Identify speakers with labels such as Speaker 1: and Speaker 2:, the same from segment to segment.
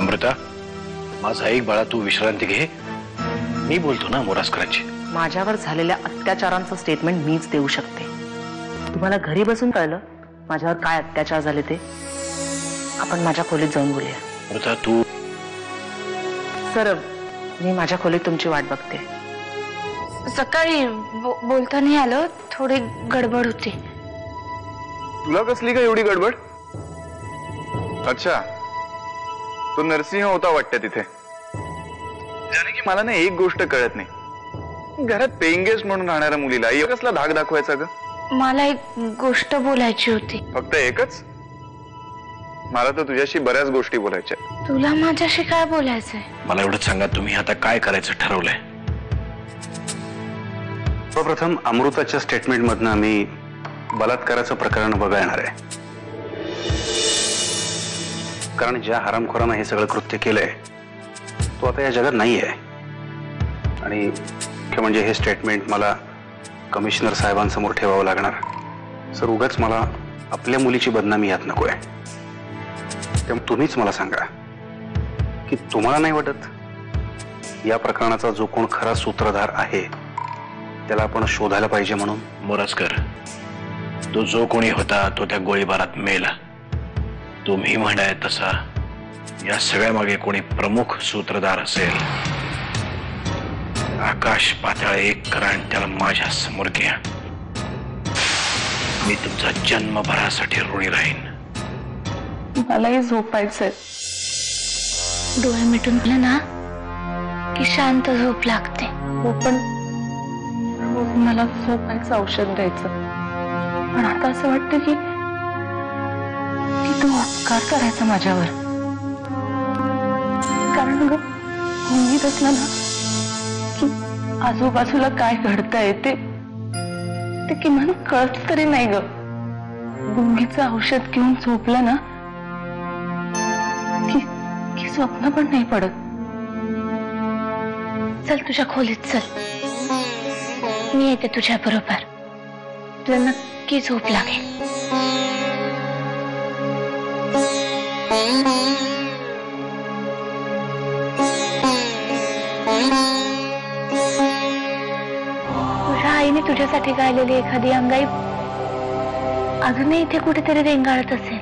Speaker 1: अमृता, माझा एक बाळा, तू विश्रांती घे. मी बोलतो ना मोरासकरांची.
Speaker 2: माझ्यावर झालेल्या अत्याचारांचं स्टेटमेंट मीच देऊ शकते. तुम्हाला घरी बसून कळलं माझ्यावर काय अत्याचार झाले ते? आपण माझ्या खोलीत जाऊन बोलूया.
Speaker 1: अमृता तू.
Speaker 2: सर, मी माझ्या खोलीत तुमची वाट बघते.
Speaker 3: सकाळी बोलता नाही आलं, थोडी गडबड होती.
Speaker 4: तुला कसली का एवढी गडबड? अच्छा, तो नरसिंह होता वाटतं तिथे. ज्याने की मला ना एक गोष्ट कळत नाही, घरात पेइंग गेस्ट म्हणून राहणाऱ्या मुलीला कसला धाक दाखवायचा ग?
Speaker 3: मला एक गोष्ट बोलायची होती.
Speaker 4: फक्त एकच? मला तर तुझ्याशी बऱ्याच गोष्टी बोलायच्या.
Speaker 3: तुला माझ्याशी काय बोलायचंय?
Speaker 1: मला एवढंच सांगा, तुम्ही आता काय करायचं ठरवलंय?
Speaker 5: सर्वप्रथम अमृताच्या स्टेटमेंट मधनं आम्ही बलात्काराचं प्रकरण बघा येणार आहे. कारण ज्या हरामखोरानं हे सगळं कृत्य केलंय तो आता या जगात नाही आहे. आणि मुख्य म्हणजे हे स्टेटमेंट मला कमिशनर साहेबांसमोर ठेवावं लागणार. सर, उगाच मला आपल्या मुलीची बदनामी यात नकोय. त्यामुळे तुम्हीच मला सांगा की तुम्हाला नाही वाटत या प्रकरणाचा जो कोण खरा सूत्रधार आहे त्याला आपण शोधायला पाहिजे म्हणून?
Speaker 1: मोरासकर, तो जो कोणी होता तो त्या गोळीबारात मेला. तुम्ही म्हणाय तसा या सगळ्या मागे कोणी प्रमुख सूत्रधार असेल. आकाश पाताळ एक करा आणि त्याला माझ्या समोर घ्या. मी तुमचा जन्मभरासाठी ऋणी राहीन.
Speaker 2: मलाही झोपायचंय.
Speaker 3: डोळे मिटून गेले ना की शांत झोप लागते.
Speaker 2: हो, पण मला झोपायचं औषध द्यायचं. पण आता असं वाटतं की तू उपकार करायचा माझ्यावर. कारण मी असलं ना की आजूबाजूला काय घडतंय ते किमान कळत तरी नाही ग. गुंगीचं औषध घेऊन झोपलं ना की स्वप्न पण नाही पडत.
Speaker 3: चल तुझ्या खोलीत चल, मी येते तुझ्या बरोबर. तुला नक्की झोप लागेल. तुझ्या आईने तुझ्यासाठी गायलेली एखादी अंगाई अजूनही इथे कुठेतरी रेंगाळत असेल.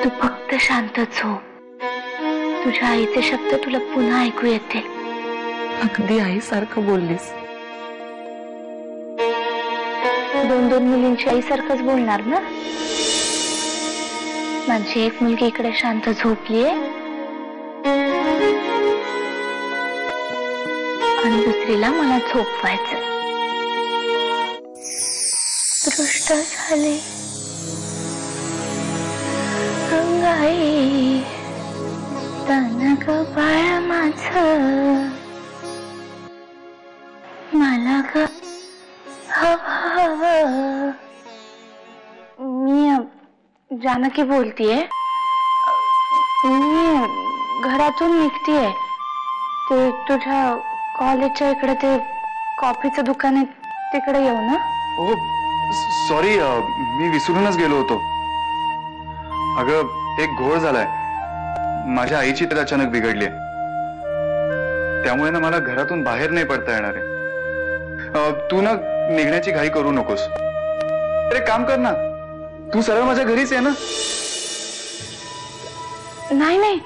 Speaker 3: तू फक्त शांत झोप. तुझ्या आईचे शब्द तुला पुन्हा ऐकू येतील.
Speaker 2: अगदी आईसारखं बोललीस.
Speaker 3: दोन मुलींची आईसारखंच बोलणार ना? माझी एक मुलगी इकडे शांत झोपलीये आणि दुसरीला मला झोपवायचं. दृष्ट झाले अंगाई तन ग बाळ माझं, मला ग मी जानकी बोलतीये. मी घरातून निघतीये. ते तुझ्या कॉलेजच्या इकडे ते कॉफीचं दुकान आहे तिकडे येऊ ना?
Speaker 4: ओ सॉरी, मी विसरूनच गेलो होतो. अगं, एक घोळ झालाय. माझ्या आईची तर अचानक बिघडली. त्यामुळे ना मला घरातून बाहेर नाही पडता येणार आहे. तू ना निघण्याची घाई करू नकोस. अरे काम कर ना, तू सरळ माझ्या घरीच आहे ना.
Speaker 3: नाही नाही,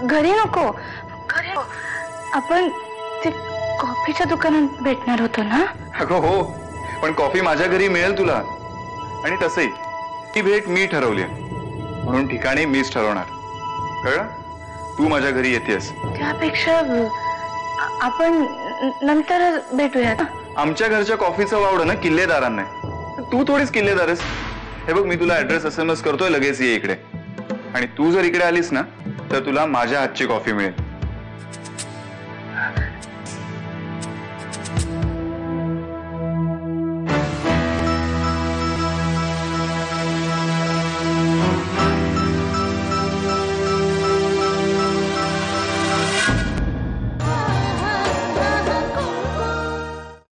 Speaker 3: घरी नको. आपण ते कॉफीच्या दुकानात भेटणार होतो ना?
Speaker 4: अगं हो, पण कॉफी माझ्या घरी मिळेल तुला. आणि तसंही ती भेट मी ठरवली म्हणून ठिकाणी मीच ठरवणार. कळलं? तू माझ्या घरी येतेस.
Speaker 3: त्यापेक्षा आपण नंतर भेटूया.
Speaker 4: आमच्या घरच्या कॉफीचं वावडं ना किल्लेदारांना आहे. तू थोडीच किल्लेदार आहेस. हे बघ, मी तुला ऍड्रेस SMS करतोय, लगेच ये इकडे. आणि तू जर इकडे आलीस ना तर तुला माझ्या हातची कॉफी मिळेल.